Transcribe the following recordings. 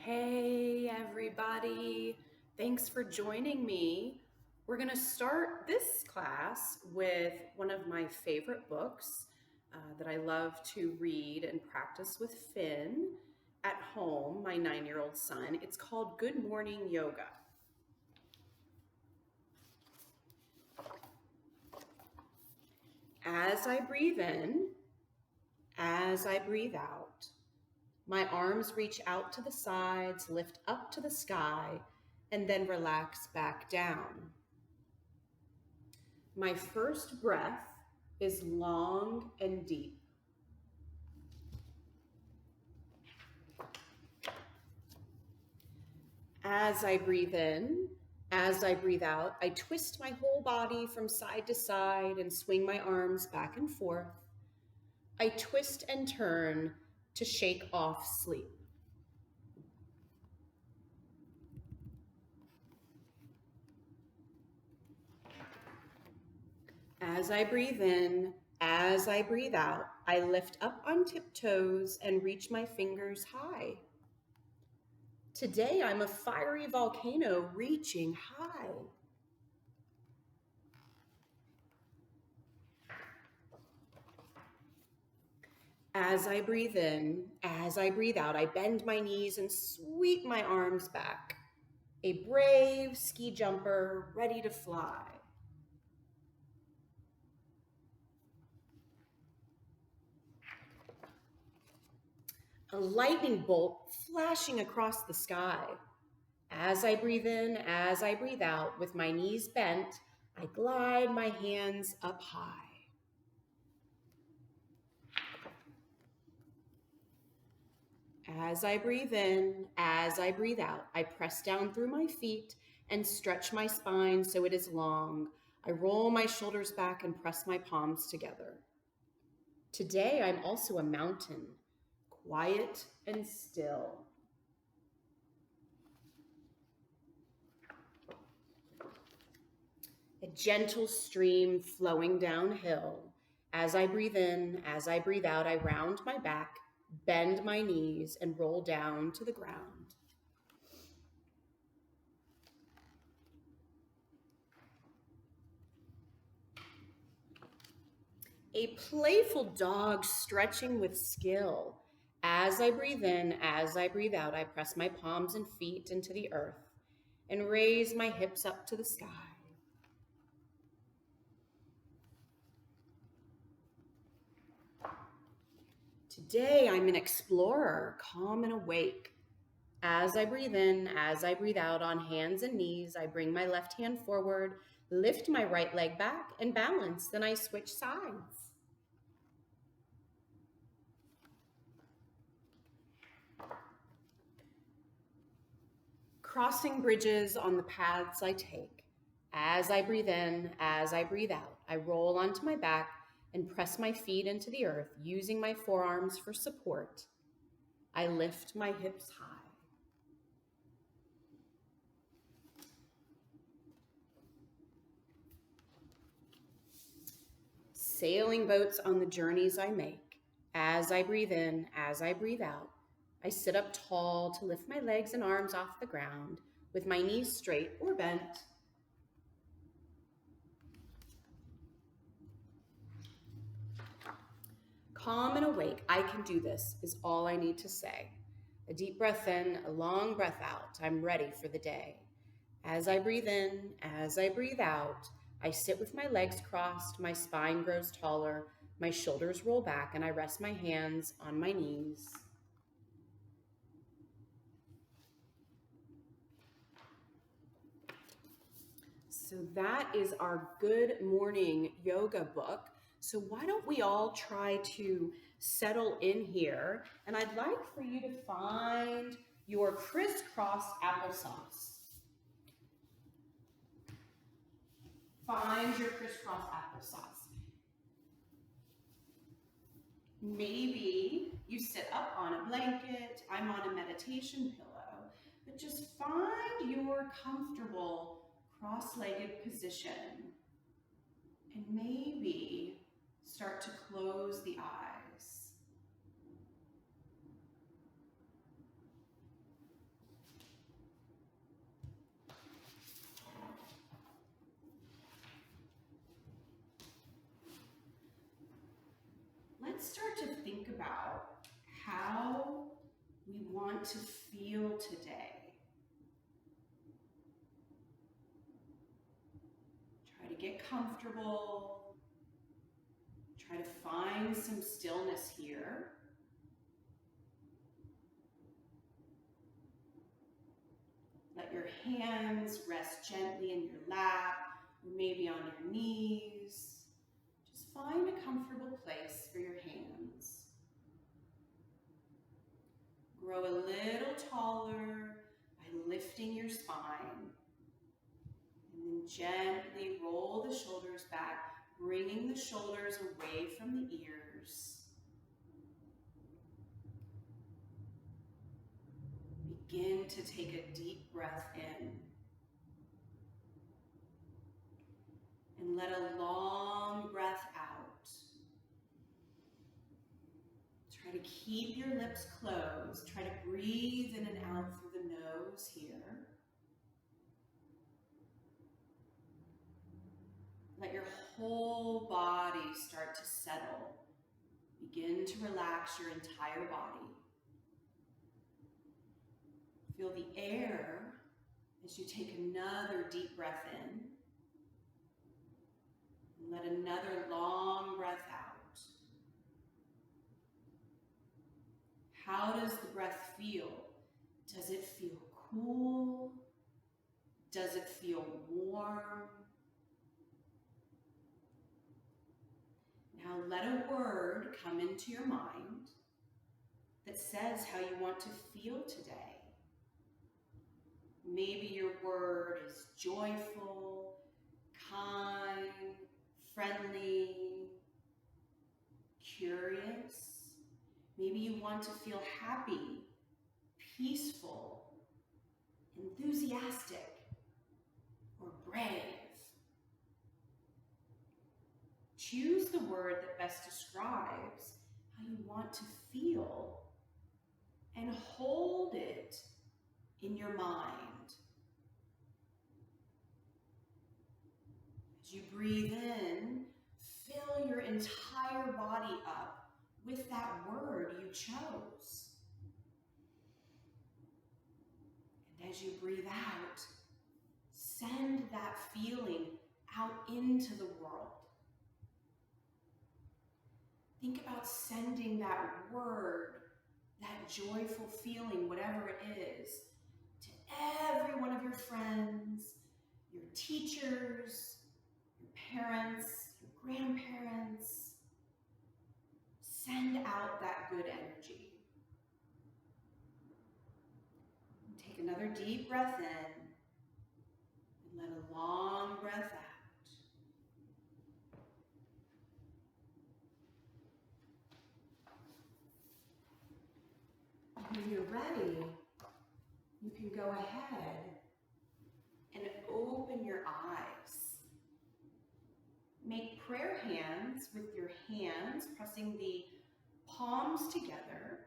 Hey everybody, thanks for joining me. We're going to start this class with one of my favorite books that I love to read and practice with Finn at home, my 9-year-old son. It's called Good Morning Yoga. As I breathe in, as I breathe out, my arms reach out to the sides, lift up to the sky, and then relax back down. My first breath is long and deep. As I breathe in, as I breathe out, I twist my whole body from side to side and swing my arms back and forth. I twist and turn to shake off sleep. As I breathe in, as I breathe out, I lift up on tiptoes and reach my fingers high. Today I'm a fiery volcano reaching high. As I breathe in, as I breathe out, I bend my knees and sweep my arms back. A brave ski jumper ready to fly. A lightning bolt flashing across the sky. As I breathe in, as I breathe out, with my knees bent, I glide my hands up high. As I breathe in, as I breathe out, I press down through my feet and stretch my spine so it is long. I roll my shoulders back and press my palms together. Today, I'm also a mountain, quiet and still. A gentle stream flowing downhill. As I breathe in, as I breathe out, I round my back, bend my knees, and roll down to the ground. A playful dog stretching with skill. As I breathe in, as I breathe out, I press my palms and feet into the earth and raise my hips up to the sky. Today, I'm an explorer, calm and awake. As I breathe in, as I breathe out, on hands and knees, I bring my left hand forward, lift my right leg back, and balance. Then I switch sides. Crossing bridges on the paths I take. As I breathe in, as I breathe out, I roll onto my back and press my feet into the earth, using my forearms for support. I lift my hips high. Sailing boats on the journeys I make. As I breathe in, as I breathe out, I sit up tall to lift my legs and arms off the ground with my knees straight or bent. Calm and awake, I can do this, is all I need to say. A deep breath in, a long breath out. I'm ready for the day. As I breathe in, as I breathe out, I sit with my legs crossed, my spine grows taller, my shoulders roll back, and I rest my hands on my knees. So that is our Good Morning Yoga book. So why don't we all try to settle in here? And I'd like for you to find your crisscross applesauce. Find your crisscross applesauce. Maybe you sit up on a blanket, I'm on a meditation pillow, but just find your comfortable cross-legged position and maybe start to close the eyes. let's start to think about how we want to feel today. Try to get comfortable. Try to find some stillness here. Let your hands rest gently in your lap, or maybe on your knees. Just find a comfortable place for your hands. Grow a little taller by lifting your spine. And then gently roll the shoulders back, bringing the shoulders away from the ears. Begin to take a deep breath in. And let a long breath out. Try to keep your lips closed. Try to breathe in and out through the nose here. Let your whole body start to settle. Begin to relax your entire body. Feel the air as you take another deep breath in. And let another long breath out. How does the breath feel? Does it feel cool? Does it feel warm? Now let a word come into your mind that says how you want to feel today. Maybe your word is joyful, kind, friendly, curious. Maybe you want to feel happy, peaceful, enthusiastic, or brave. Choose the word that best describes how you want to feel and hold it in your mind. As you breathe in, fill your entire body up with that word you chose. And as you breathe out, send that feeling out into the world. Think about sending that word, that joyful feeling, whatever it is, to every one of your friends, your teachers, your parents, your grandparents. Send out that good energy. Take another deep breath in and let a long breath out. When you're ready, you can go ahead and open your eyes. Make prayer hands with your hands, pressing the palms together.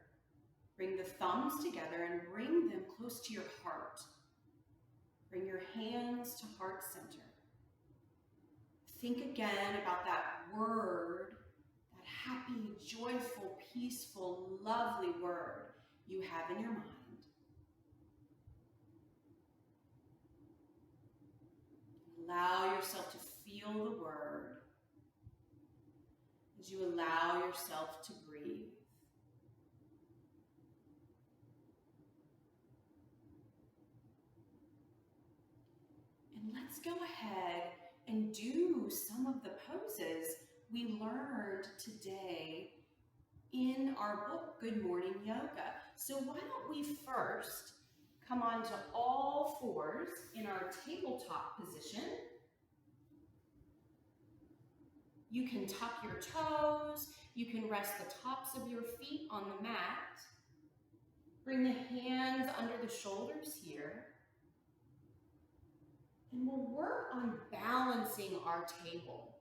Bring the thumbs together and bring them close to your heart. Bring your hands to heart center. Think again about that word, that happy, joyful, peaceful, lovely word you have in your mind. Allow yourself to feel the word as you allow yourself to breathe. And let's go ahead and do some of the poses we learned today in our book, Good Morning Yoga. So why don't we first come onto all fours in our tabletop position. You can tuck your toes. You can rest the tops of your feet on the mat. Bring the hands under the shoulders here. And we'll work on balancing our table.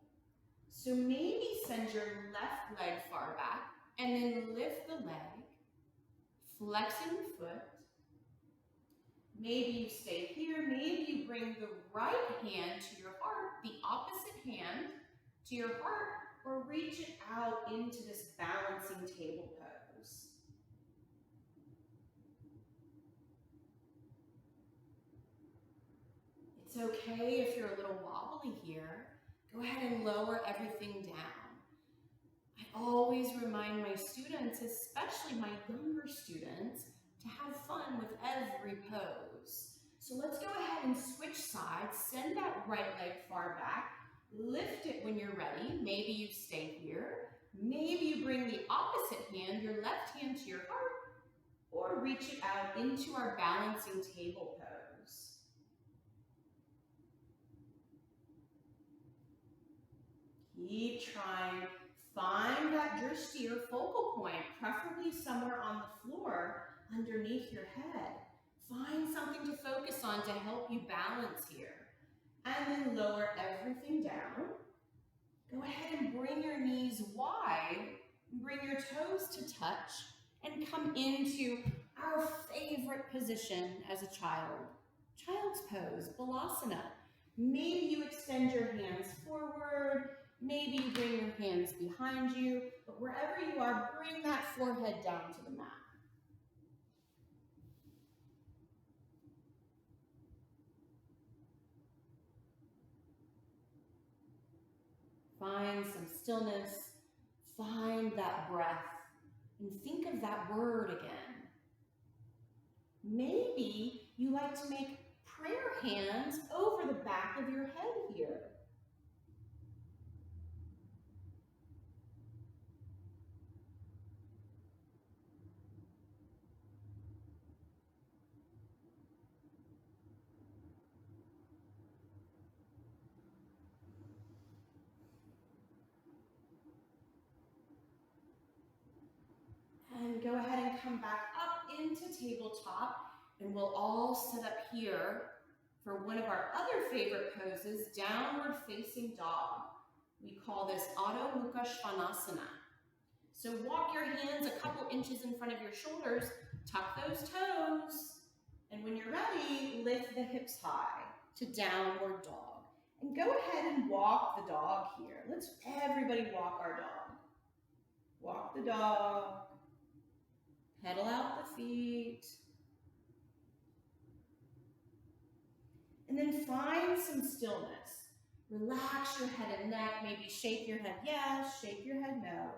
So maybe send your left leg far back and then lift the leg, flexing the foot. Maybe you stay here. Maybe you bring the right hand to your heart, the opposite hand to your heart, or reach it out into this balancing table pose. It's okay if you're a little wobbly here. Go ahead and lower everything down. I always remind my students, especially my younger students, to have fun with every pose. So let's go ahead and switch sides. Send that right leg far back. Lift it when you're ready. Maybe you stay here. Maybe you bring the opposite hand, your left hand to your heart, or reach it out into our balancing table pose. Keep trying. Find that drishti or focal point, preferably somewhere on the floor underneath your head. Find something to focus on to help you balance here. And then lower everything down. Go ahead and bring your knees wide, bring your toes to touch, and come into our favorite position as a child. Child's pose, balasana. Maybe you extend your hands forward, maybe you bring your hands behind you, but wherever you are, bring that forehead down to the mat. Find some stillness, find that breath, and think of that word again. Maybe you like to make prayer hands over the back of your head here. And go ahead and come back up into tabletop, and we'll all sit up here for one of our other favorite poses, downward facing dog. We call this Adho Mukha Svanasana. So walk your hands a couple inches in front of your shoulders, tuck those toes, and when you're ready, lift the hips high to downward dog. And go ahead and walk the dog here. Let's everybody walk our dog. Walk the dog. Pedal out the feet. And then find some stillness. Relax your head and neck. Maybe shake your head yes, shake your head no.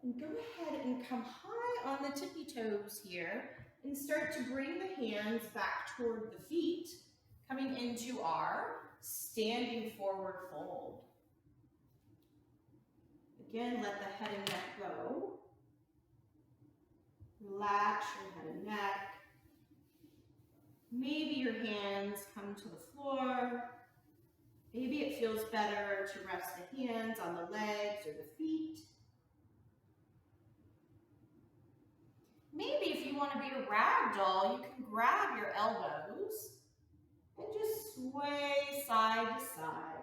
And go ahead and come high on the tippy toes here and start to bring the hands back toward the feet, coming into our standing forward fold. Again, let the head and neck go. Relax your head and neck. Maybe your hands come to the floor. Maybe it feels better to rest the hands on the legs or the feet. Maybe if you want to be a rag doll, you can grab your elbows and just sway side to side.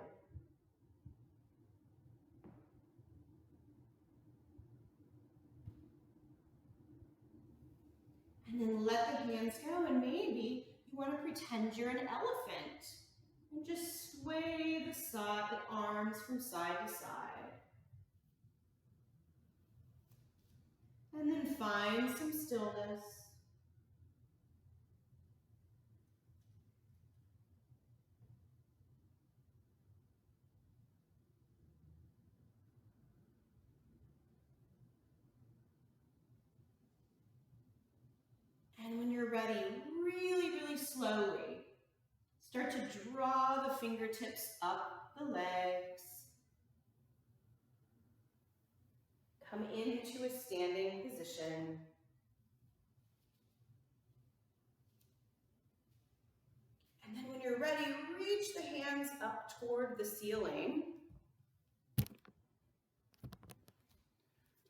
And then let the hands go, and maybe you want to pretend you're an elephant and just sway the arms from side to side. And then find some stillness. And when you're ready, really, really slowly, start to draw the fingertips up the legs. Come into a standing position. And then when you're ready, reach the hands up toward the ceiling.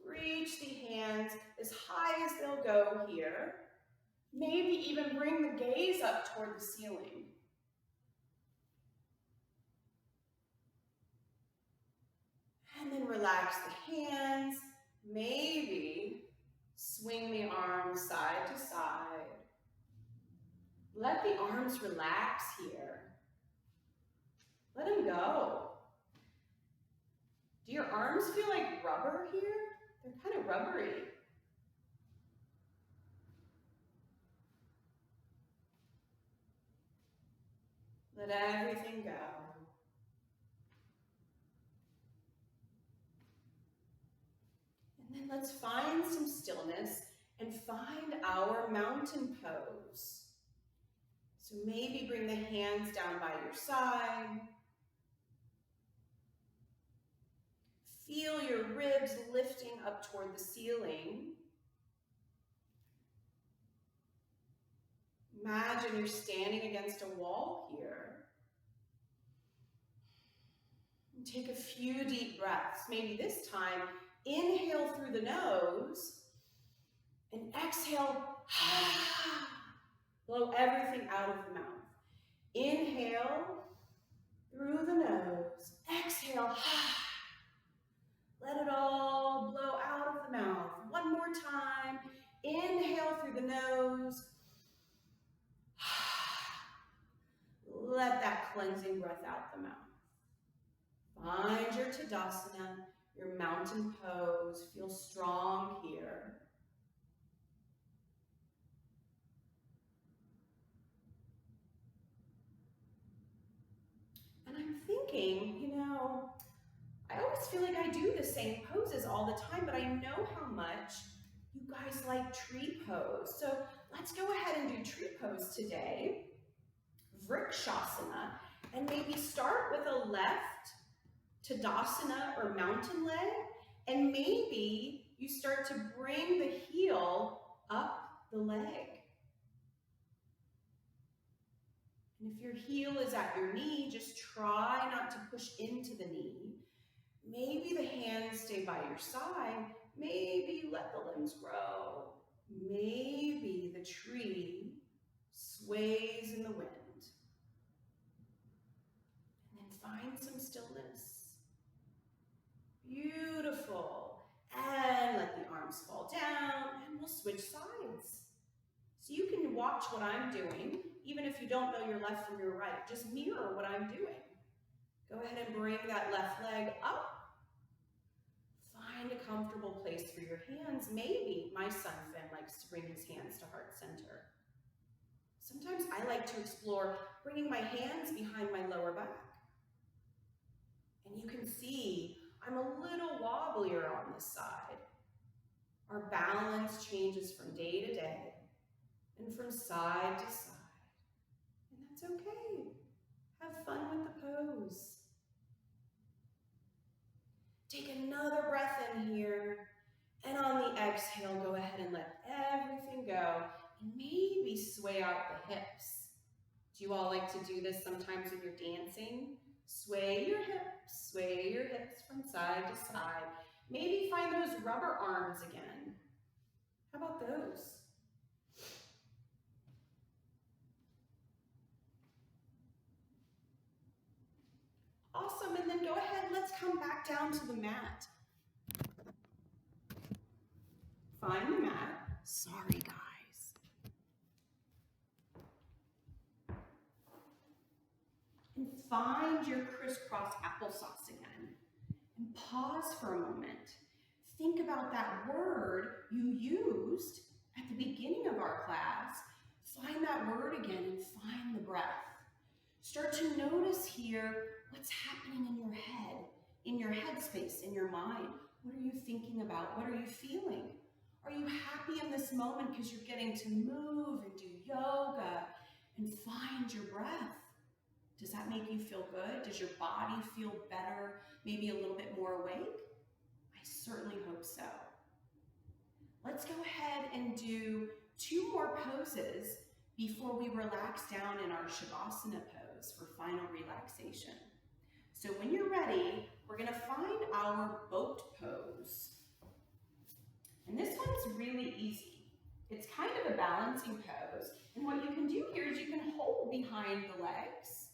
Reach the hands as high as they'll go here. Maybe even bring the gaze up toward the ceiling. And then relax the hands. Maybe Swing the arms side to side. Let the arms relax here. Let them go. Do your arms feel like rubber here? They're kind of rubbery. Let everything go. And then let's find some stillness and find our mountain pose. So maybe bring the hands down by your side. Feel your ribs lifting up toward the ceiling. Imagine you're standing against a wall here. And take a few deep breaths. Maybe this time, inhale through the nose and exhale. Blow everything out of the mouth. Inhale through the nose. Exhale. Let it all blow out of the mouth. One more time. Inhale through the nose. Let that cleansing breath out the mouth. Find your Tadasana, your mountain pose. Feel strong here. And I'm thinking, I always feel like I do the same poses all the time, but I know how much you guys like tree pose. So let's go ahead and do tree pose today. Vrikshasana, and maybe start with a left Tadasana or mountain leg, and maybe you start to bring the heel up the leg. And if your heel is at your knee, just try not to push into the knee. Maybe the hands stay by your side. Maybe you let the limbs grow. Maybe the tree sways in the wind. And then find some stillness. Beautiful. And let the arms fall down, and we'll switch sides. So you can watch what I'm doing, even if you don't know your left from your right. Just mirror what I'm doing. Go ahead and bring that left leg up. Find a comfortable place for your hands. Maybe my son Finn likes to bring his hands to heart center. Sometimes I like to explore bringing my hands behind my lower back. And you can see I'm a little wobblier on this side. Our balance changes from day to day and from side to side. And that's okay. Have fun with the pose. Take another breath in here, and on the exhale, go ahead and let everything go, and maybe sway out the hips. Do you all like to do this sometimes when you're dancing? Sway your hips from side to side. Maybe find those rubber arms again. How about those? Awesome, and then go ahead, let's come back down to the mat. Find the mat. Sorry, guys. And find your crisscross applesauce again. And pause for a moment. Think about that word you used at the beginning of our class. Find that word again and find the breath. Start to notice here what's happening in your headspace, in your mind. What are you thinking about? What are you feeling? Are you happy in this moment because you're getting to move and do yoga and find your breath? Does that make you feel good? Does your body feel better, maybe a little bit more awake? I certainly hope so. Let's go ahead and do 2 more poses before we relax down in our Shavasana pose for final relaxation. So when you're ready, we're going to find our boat pose. And this one's really easy. It's kind of a balancing pose. And what you can do here is you can hold behind the legs.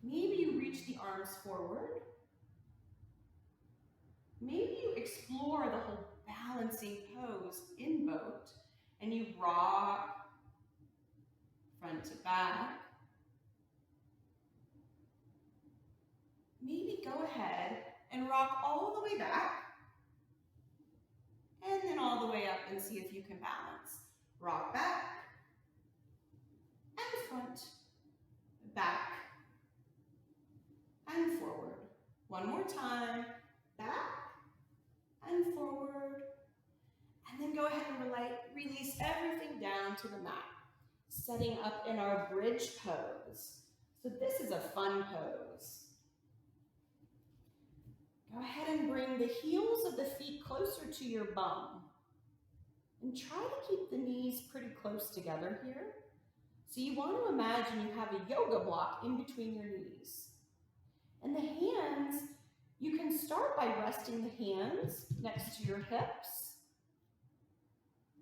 Maybe you reach the arms forward. maybe you explore the whole balancing pose in boat and you rock front to back. Maybe go ahead and rock all the way back and then all the way up and see if you can balance. Rock back and front, back and forward. One more time, back and forward. And then go ahead and release everything down to the mat, setting up in our bridge pose. So this is a fun pose. Go ahead and bring the heels of the feet closer to your bum. And try to keep the knees pretty close together here. So you want to imagine you have a yoga block in between your knees. And the hands, you can start by resting the hands next to your hips.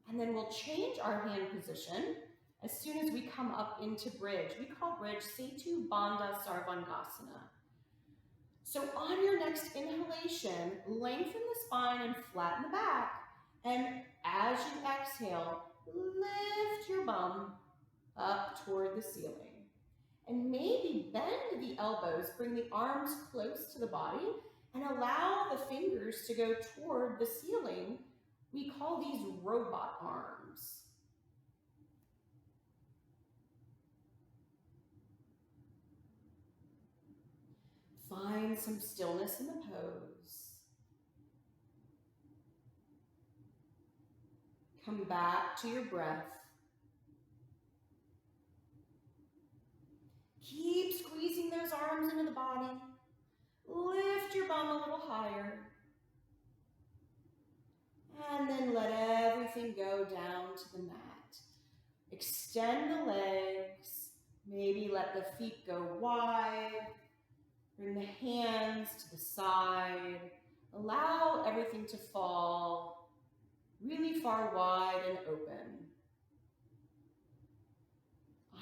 And then we'll change our hand position as soon as we come up into bridge. We call bridge Setu Bandha Sarvangasana. So on your next inhalation, lengthen the spine and flatten the back. And as you exhale, lift your bum up toward the ceiling. And maybe bend the elbows, bring the arms close to the body, and allow the fingers to go toward the ceiling. We call these robot arms. Find some stillness in the pose. Come back to your breath. Keep squeezing those arms into the body. Lift your bum a little higher. And then let everything go down to the mat. Extend the legs. Maybe let the feet go wide. Bring the hands to the side. Allow everything to fall really far wide and open.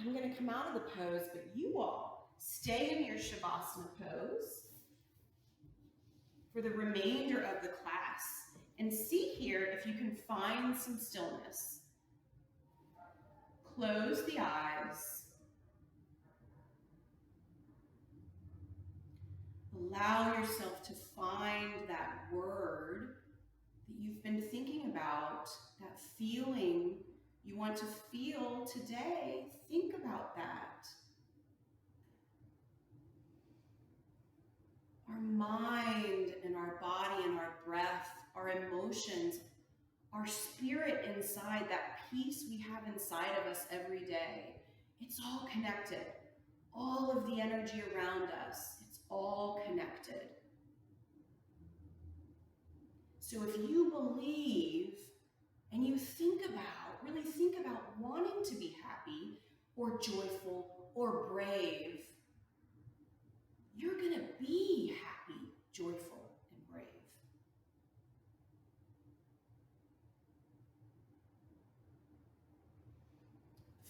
I'm going to come out of the pose, but you all stay in your Shavasana pose for the remainder of the class and see here if you can find some stillness. Close the eyes. Allow yourself to find that word that you've been thinking about, that feeling you want to feel today. Think about that. Our mind and our body and our breath, our emotions, our spirit inside, that peace we have inside of us every day, it's all connected. All of the energy around us, it's all connected. So if you believe and you really think about wanting to be happy or joyful or brave, you're going to be happy, joyful, and brave.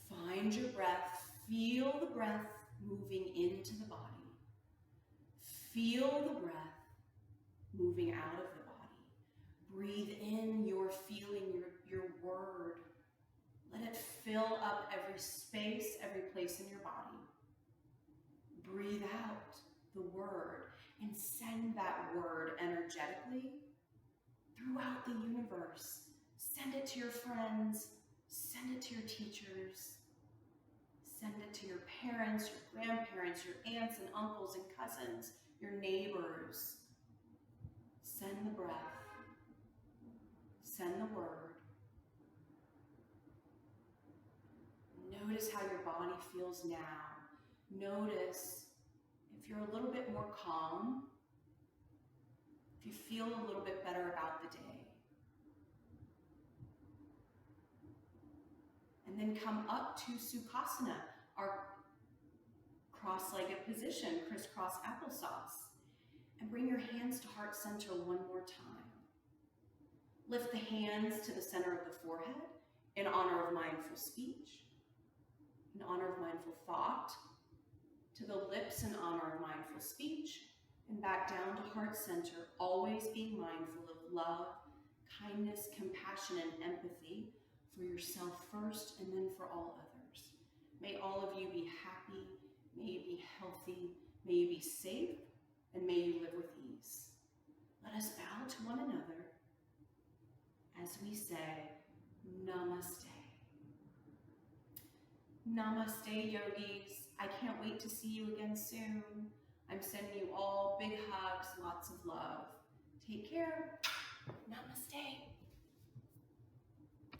Find your breath. Feel the breath moving into the body. Feel the breath moving out of the body. Breathe in your feeling, your word. Let it fill up every space, every place in your body. Breathe out the word and send that word energetically throughout the universe. Send it to your friends. Send it to your teachers. Send it to your parents, your grandparents, your aunts and uncles and cousins, your neighbors. Send the breath. Send the word. Notice how your body feels now. Notice if you're a little bit more calm, if you feel a little bit better about the day. And then come up to Sukhasana, our cross-legged position, crisscross applesauce. And bring your hands to heart center one more time. Lift the hands to the center of the forehead in honor of mindful speech, in honor of mindful thought, to the lips in honor of mindful speech, And back down to heart center, always being mindful of love, kindness, compassion, and empathy for yourself first and then for all others. May all of you be happy, may you be healthy, may you be safe, and may you live with ease. Let us bow to one another as we say, Namaste. Namaste, yogis. I can't wait to see you again soon. I'm sending you all big hugs, lots of love. Take care. Namaste.